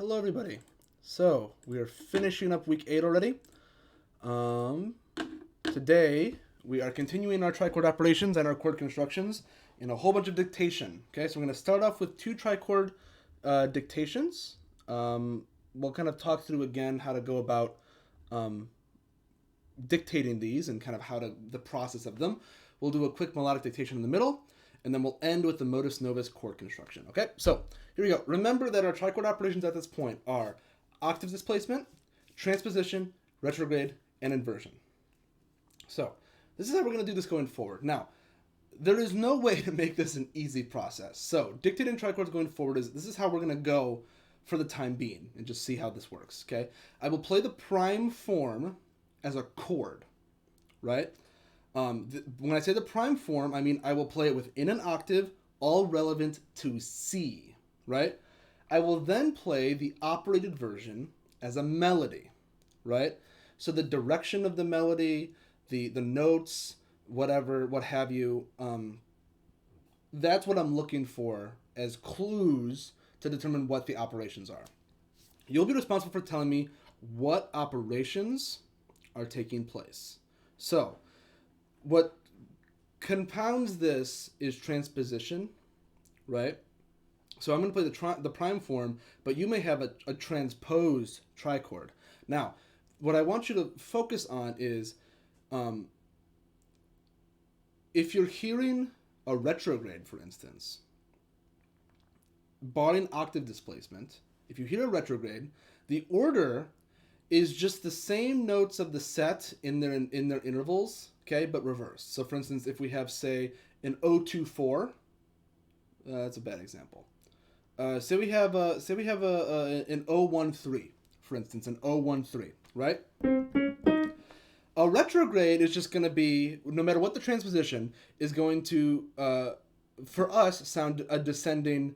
Hello everybody. So we are finishing up week 8 already. Today we are continuing our trichord operations and our chord constructions in a whole bunch of dictation. Okay, so we're going to start off with 2 trichord dictations. We'll kind of talk through again how to go about dictating these and kind of the process of them. We'll do a quick melodic dictation in the middle, and then we'll end with the modus novus chord construction. Okay, so here we go. Remember that our trichord operations at this point are octave displacement, transposition, retrograde, and inversion. So this is how we're going to do this going forward. Now, there is no way to make this an easy process. So dictating trichords going forward this is how we're going to go for the time being and just see how this works. Okay, I will play the prime form as a chord, right? When I say the prime form, I mean I will play it within an octave, all relevant to C, right? I will then play the operated version as a melody, right? So the direction of the melody, the notes, whatever, what have you, that's what I'm looking for as clues to determine what the operations are. You'll be responsible for telling me what operations are taking place. So what compounds this is transposition, right? So I'm going to play the prime form, but you may have a transposed trichord. Now, what I want you to focus on is if you're hearing a retrograde, for instance, barring octave displacement, if you hear a retrograde, the order is just the same notes of the set in their intervals, okay, but reversed. So for instance, if we have, say, an 024, that's a bad example. Say we have an 013, for instance, an 013, right? A retrograde is just going to be, no matter what the transposition, is going to, for us, sound a descending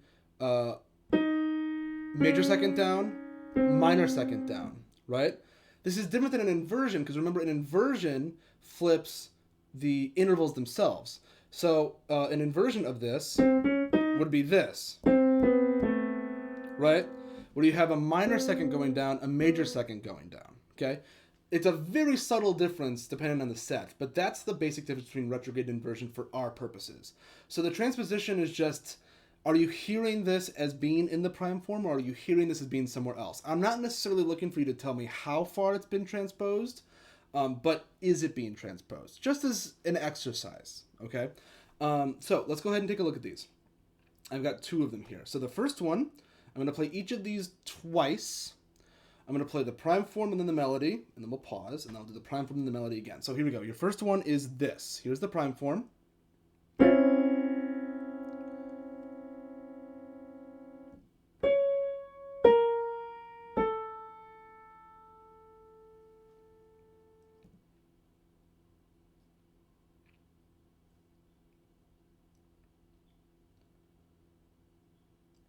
major second down, minor second down, right? This is different than an inversion, because remember, an inversion flips the intervals themselves. So an inversion of this would be this, right? Where you have a minor second going down, a major second going down, okay? It's a very subtle difference depending on the set, but that's the basic difference between retrograde and inversion for our purposes. So the transposition is just, are you hearing this as being in the prime form, or are you hearing this as being somewhere else? I'm not necessarily looking for you to tell me how far it's been transposed, but is it being transposed? Just as an exercise, okay? So let's go ahead and take a look at these. I've got 2 of them here. So the first one, I'm going to play each of these twice. I'm going to play the prime form and then the melody, and then we'll pause, and I'll do the prime form and the melody again. So here we go. Your first one is this. Here's the prime form.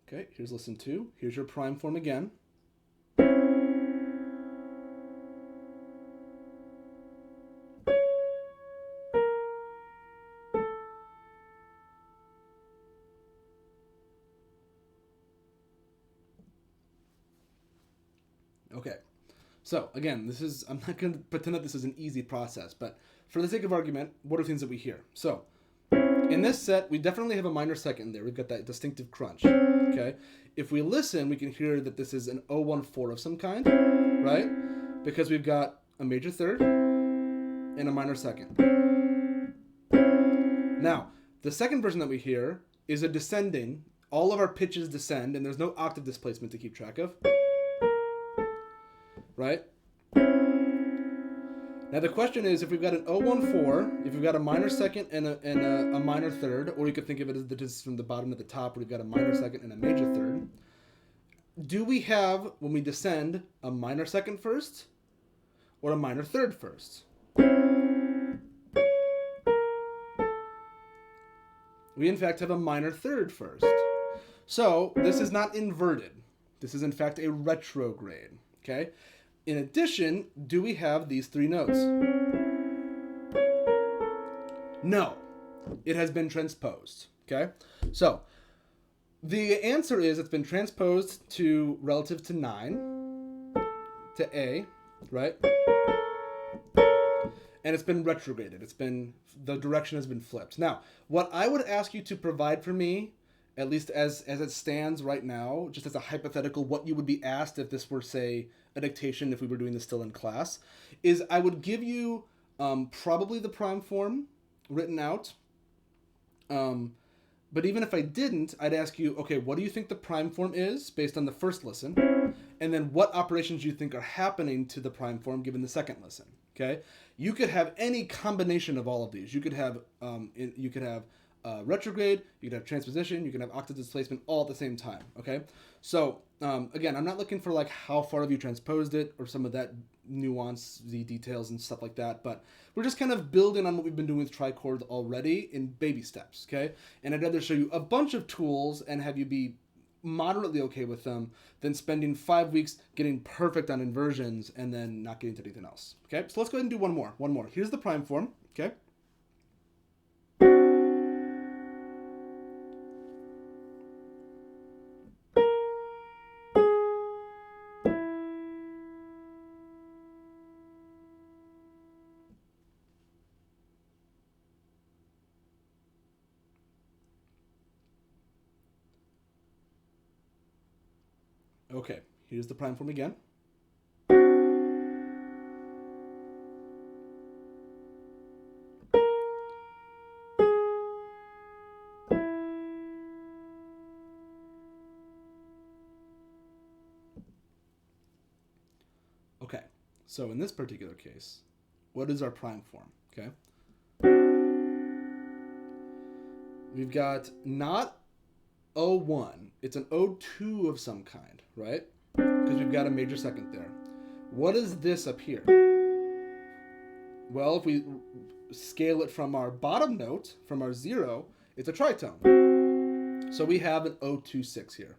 Okay, here's listen 2. Here's your prime form again. Okay, so again, I'm not going to pretend that this is an easy process, but for the sake of argument, what are things that we hear? So in this set, we definitely have a minor second there. We've got that distinctive crunch, okay? If we listen, we can hear that this is an 014 of some kind, right? Because we've got a major third and a minor second. Now, the second version that we hear is a descending. All of our pitches descend, and there's no octave displacement to keep track of, right? Now the question is, if we've got an 014, if we've got a minor second and a minor third, or you could think of it as the distance from the bottom to the top, where we've got a minor second and a major third, do we have, when we descend, a minor second first or a minor third first? We in fact have a minor third first. So this is not inverted. This is in fact a retrograde, okay? In addition, do we have these 3 notes? No, it has been transposed, okay? So The answer is it's been transposed to relative to 9, to A, right? And it's been retrograded. The direction has been flipped. Now, what I would ask you to provide for me, at least as it stands right now, just as a hypothetical, what you would be asked if this were, say, a dictation, if we were doing this still in class, is I would give you probably the prime form written out. But even if I didn't, I'd ask you, okay, what do you think the prime form is based on the first listen? And then what operations do you think are happening to the prime form given the second listen? Okay, you could have any combination of all of these. You could have retrograde, you could have transposition, you can have octave displacement all at the same time. Okay, so again, I'm not looking for like how far have you transposed it or some of that nuance, the details and stuff like that, but we're just kind of building on what we've been doing with trichord already in baby steps. Okay, and I'd rather show you a bunch of tools and have you be moderately okay with them than spending 5 weeks getting perfect on inversions and then not getting to anything else. Okay, so let's go ahead and do one more. Here's the prime form. Okay. Okay, here's the prime form again. Okay, so in this particular case, what is our prime form? Okay, we've got not O1, it's an O2 of some kind, right? Because we've got a major second there. What is this up here? Well, if we scale it from our bottom note, from our 0, it's a tritone. So we have an O2-6 here.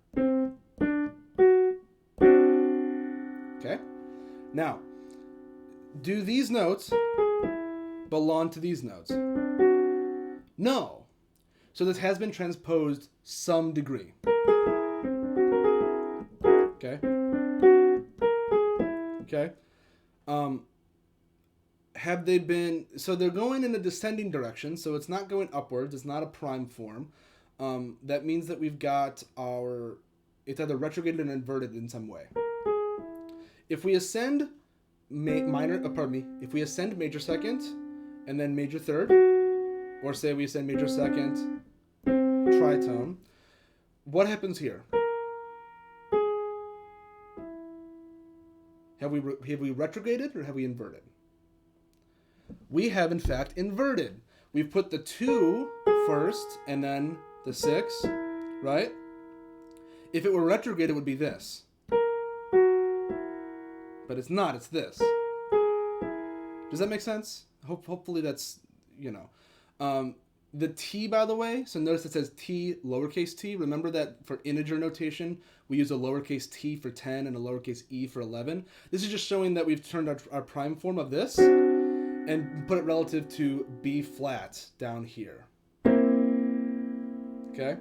Okay? Now, do these notes belong to these notes? No. So this has been transposed some degree. Okay? Okay? Have they been... So they're going in a descending direction, so it's not going upwards. It's not a prime form. That means that we've got our... It's either retrograded or inverted in some way. If we ascend if we ascend major second and then major third, or say we ascend major second, tritone, what happens here? Have we retrograded or have we inverted? We have in fact inverted. We've put the 2 first and then the 6, right? If it were retrograde, it would be this. But it's not, it's this. Does that make sense? Hopefully that's, the T, by the way, so notice it says T, lowercase t. Remember that for integer notation, we use a lowercase t for 10 and a lowercase e for 11. This is just showing that we've turned our prime form of this and put it relative to B flat down here. Okay?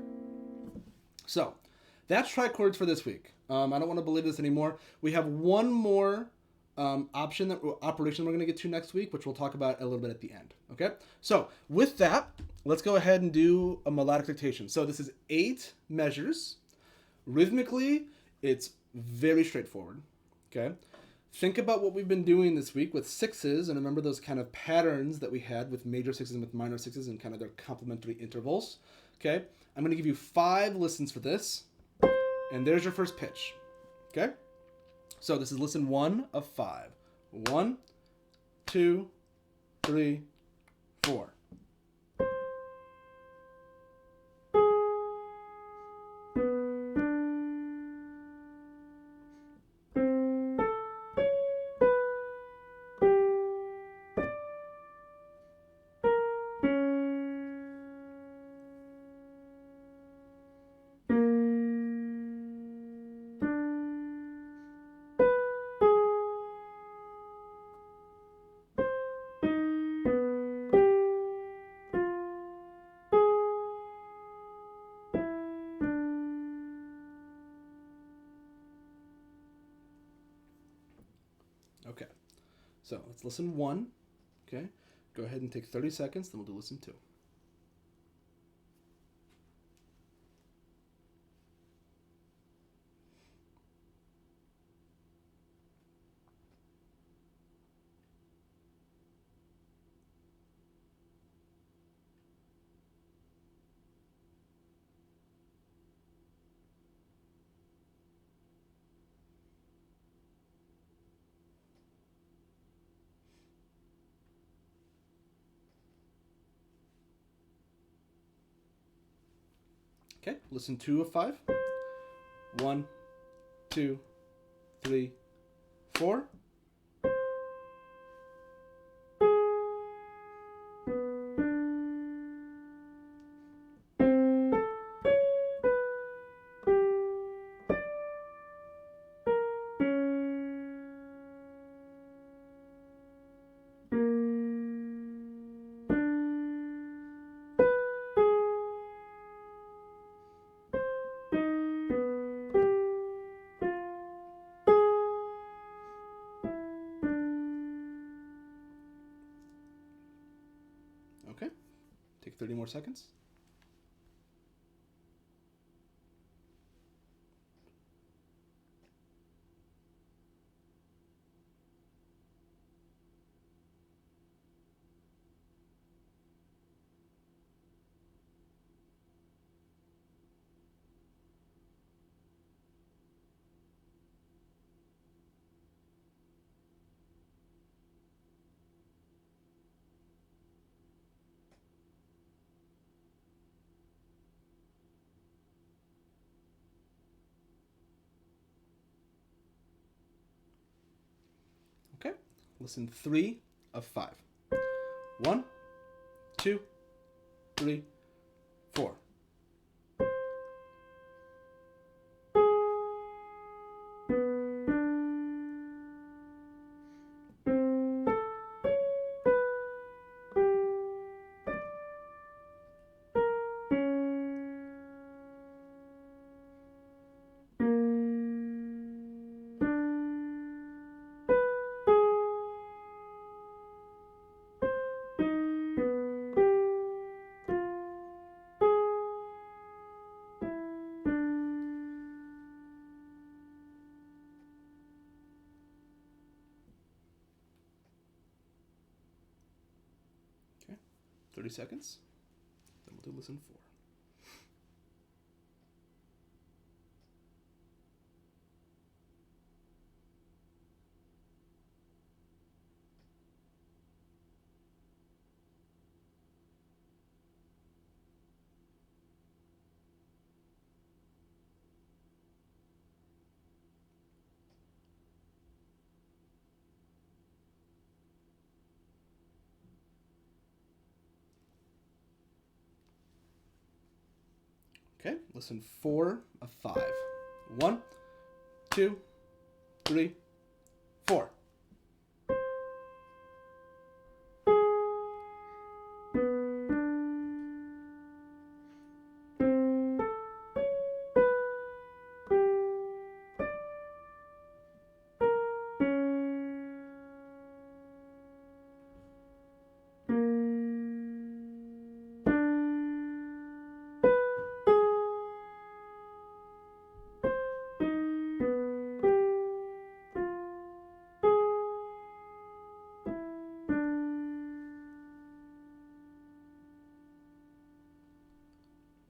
So, that's trichords for this week. I don't want to belabor this anymore. We have one more operation we're going to get to next week, which we'll talk about a little bit at the end. Okay? So, with that, let's go ahead and do a melodic dictation. So, this is 8 measures. Rhythmically, it's very straightforward. Okay? Think about what we've been doing this week with 6s, and remember those kind of patterns that we had with major 6s and with minor 6s and kind of their complementary intervals. Okay? I'm going to give you 5 listens for this. And there's your first pitch. Okay? So this is listen 1 of 5. 1, 2, 3, 4. Okay, so let's listen 1. Okay, go ahead and take 30 seconds, then we'll do listen 2. Okay, listen 2 of 5. 1, 2, 3, 4. Okay, take 30 more seconds. Okay, listen 3 of 5. 1, 2, 3, 4. Okay, 30 seconds. Then we'll do listen 4. Okay, listen 4 of 5. 1, 2, 3, 4.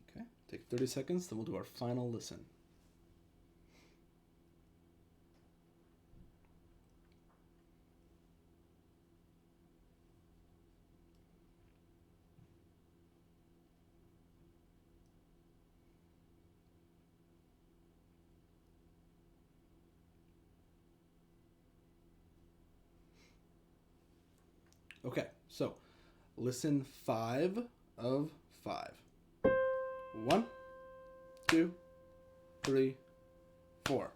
Okay, take 30 seconds, then we'll do our final listen. Okay, so listen 5 of 5. 1, 2, 3, 4.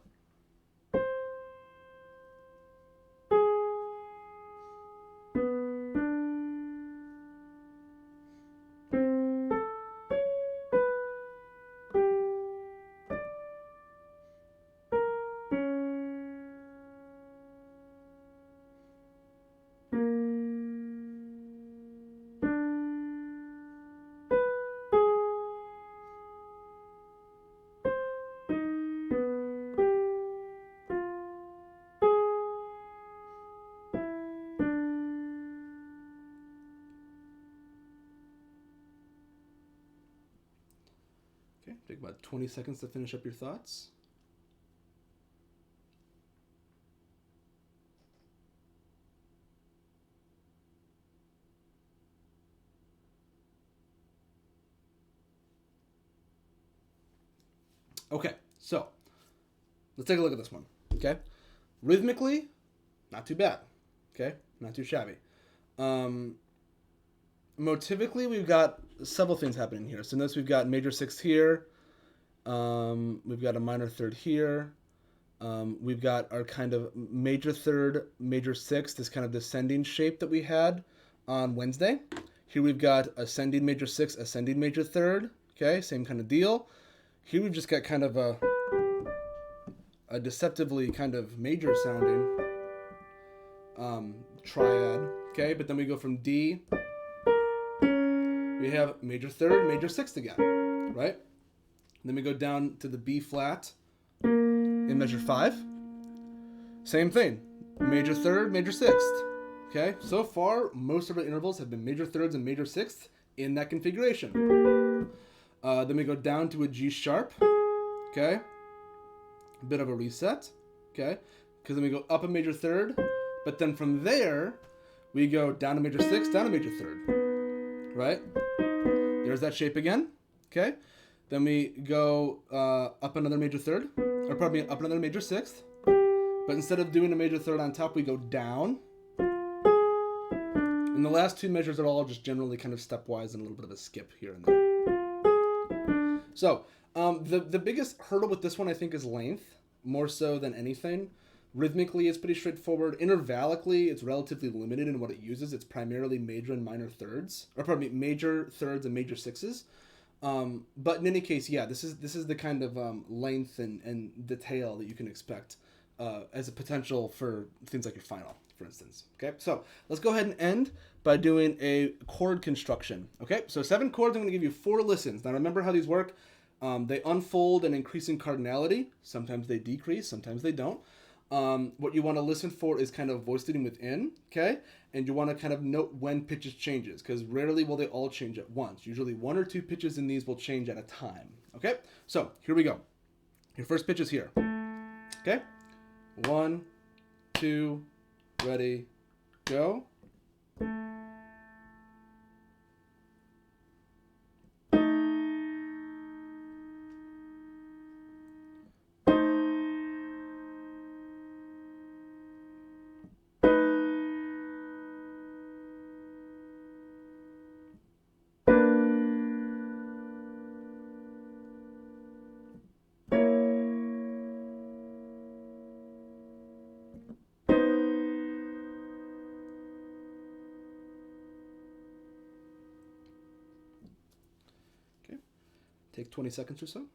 about 20 seconds to finish up your thoughts. Okay, so let's take a look at this one. Okay, rhythmically, not too bad. Okay, not too shabby. Motivically, we've got several things happening here. So notice we've got major sixth here. We've got a minor third here. We've got our kind of major third, major sixth, this kind of descending shape that we had on Wednesday. Here we've got ascending major sixth, ascending major third. Okay, same kind of deal. Here we've just got kind of a deceptively kind of major sounding triad. Okay, but then we go from D. We have major third, major sixth again, right? And then we go down to the B flat in measure 5. Same thing, major third, major sixth. Okay, so far most of our intervals have been major thirds and major sixths in that configuration. Then we go down to a G sharp. Okay, a bit of a reset. Okay, because then we go up a major third, but then from there we go down to major sixth, down to major third. Right? There's that shape again. Okay, then we go up another major third, or probably up another major sixth. But instead of doing a major third on top, we go down. And the last two measures are all just generally kind of stepwise and a little bit of a skip here and there. So the biggest hurdle with this one, I think, is length, more so than anything. Rhythmically, it's pretty straightforward. Intervallically, it's relatively limited in what it uses. It's primarily major and minor thirds, or pardon me, major thirds and major sixes. But in any case, yeah, this is the kind of length and detail that you can expect as a potential for things like your final, for instance. Okay, so let's go ahead and end by doing a chord construction. Okay, so 7 chords. I'm going to give you 4 listens. Now remember how these work. They unfold and increase in cardinality. Sometimes they decrease, sometimes they don't. What you want to listen for is kind of voice leading within, okay? And you want to kind of note when pitches changes, because rarely will they all change at once. Usually 1 or 2 pitches in these will change at a time, okay? So here we go. Your first pitch is here, okay? 1, 2, ready, go. Take 20 seconds or so.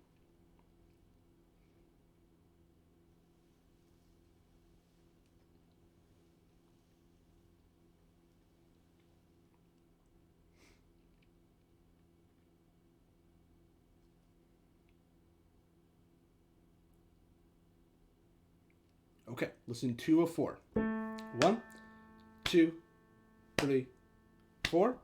Okay, listen 2 of 4. 1, 2, 3, 4.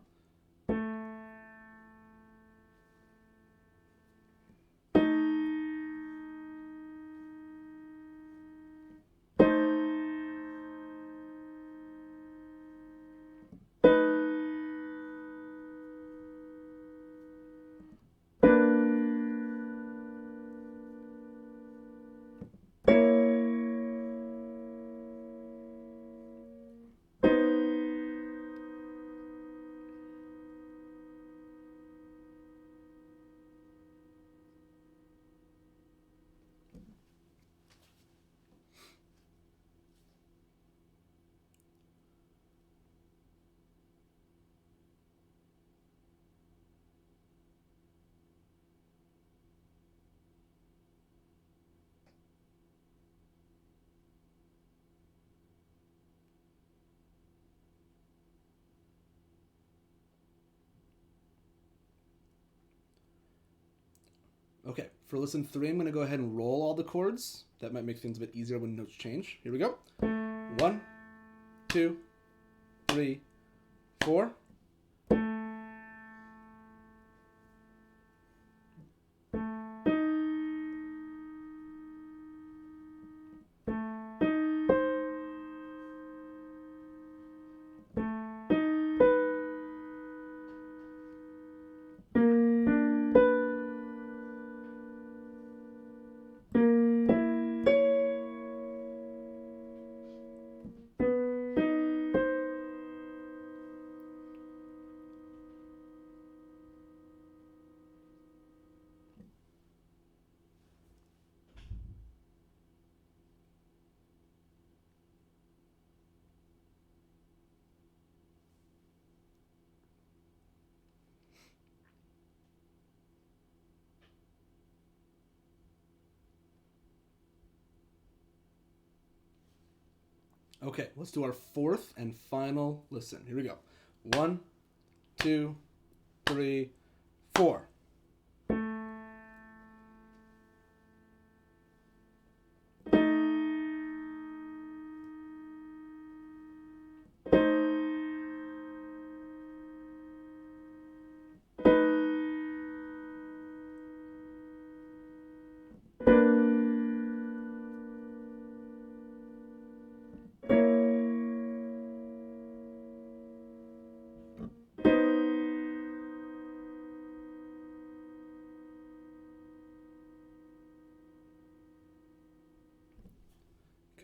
Okay, for listen 3, I'm going to go ahead and roll all the chords. That might make things a bit easier when notes change. Here we go. 1, 2, 3, 4. Okay, let's do our fourth and final listen. Here we go. 1, 2, 3, 4.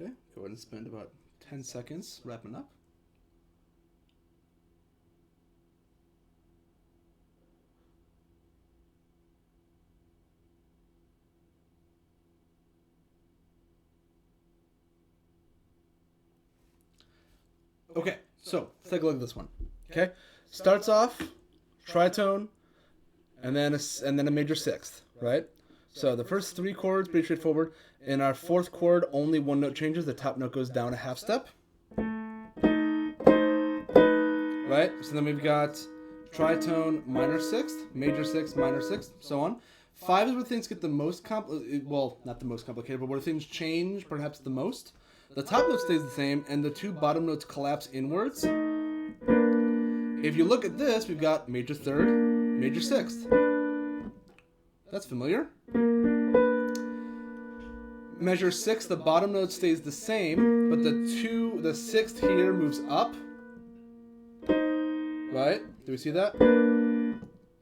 Okay, go ahead and spend about 10 seconds wrapping up. Okay, so let's take a look at this one. Okay, starts off tritone, and then a major sixth, right? So the first 3 chords pretty straightforward. In our 4th chord, only 1 note changes. The top note goes down a half step, right? So then we've got tritone, minor sixth, major sixth, minor sixth, so on. 5 is where things get the most well, not the most complicated, but where things change perhaps the most. The top note stays the same, and the 2 bottom notes collapse inwards. If you look at this, we've got major third, major sixth. That's familiar. Measure 6, the bottom note stays the same, but the sixth here moves up. Right? Do we see that?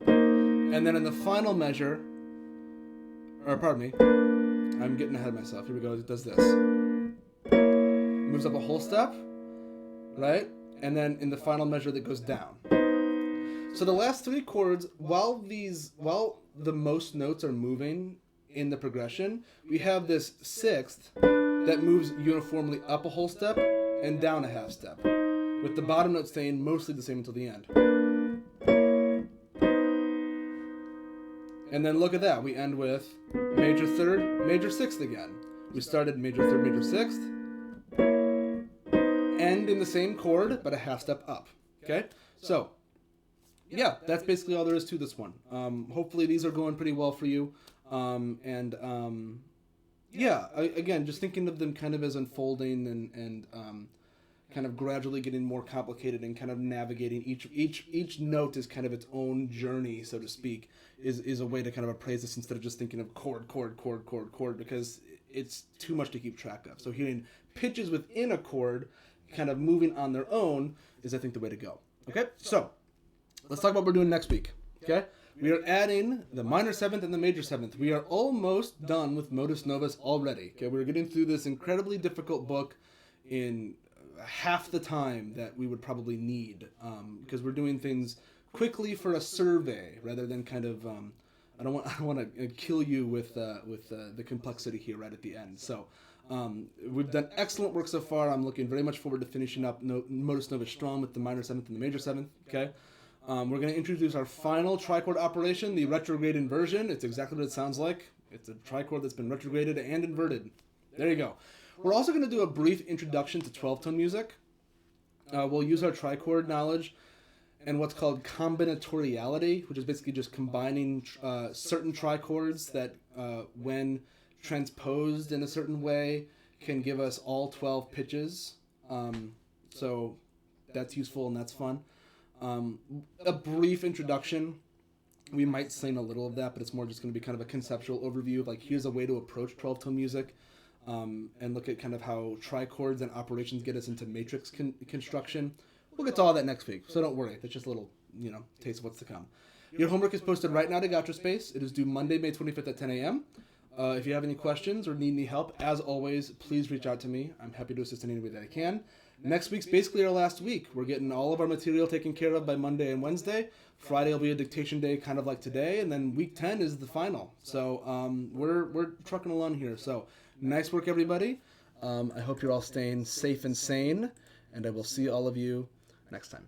And then in the final measure, or pardon me, I'm getting ahead of myself. Here we go. It does this. Moves up a whole step, right? And then in the final measure that goes down. So the last 3 chords, while the most notes are moving in the progression, we have this sixth that moves uniformly up a whole step and down a half step, with the bottom note staying mostly the same until the end. And then look at that, we end with major third, major sixth again. We started major third, major sixth, end in the same chord, but a half step up, okay? So, yeah, that's basically all there is to this one. Hopefully these are going pretty well for you. Yeah, again, just thinking of them kind of as unfolding and kind of gradually getting more complicated and kind of navigating each note is kind of its own journey, so to speak, is a way to kind of appraise this instead of just thinking of chord, because it's too much to keep track of. So hearing pitches within a chord kind of moving on their own is, I think, the way to go. Okay, so let's talk about what we're doing next week. Okay, we are adding the minor 7th and the major 7th. We are almost done with Modus Novus already. Okay, we're getting through this incredibly difficult book in half the time that we would probably need, because we're doing things quickly for a survey rather than kind of I don't want to kill you with the complexity here right at the end. So we've done excellent work so far. I'm looking very much forward to finishing up Modus Novus strong with the minor 7th and the major 7th. Okay. We're going to introduce our final trichord operation, the retrograde inversion. It's exactly what it sounds like. It's a trichord that's been retrograded and inverted. There you go. We're also going to do a brief introduction to 12-tone music. We'll use our trichord knowledge and what's called combinatoriality, which is basically just combining certain trichords that, when transposed in a certain way, can give us all 12 pitches. So that's useful and that's fun. A brief introduction. We might sing a little of that, but it's more just going to be kind of a conceptual overview of, like, here's a way to approach 12-tone music. And look at kind of how trichords and operations get us into matrix construction. We'll get to all that next week, so don't worry. That's just a little, taste of what's to come. Your homework is posted right now to GotchaSpace. It is due Monday, May 25th at 10 a.m. If you have any questions or need any help, as always, please reach out to me. I'm happy to assist in any way that I can. Next week's basically our last week. We're getting all of our material taken care of by Monday and Wednesday. Friday will be a dictation day, kind of like today, and then week 10 is the final. So we're trucking along here. So nice work, everybody. I hope you're all staying safe and sane, and I will see all of you next time.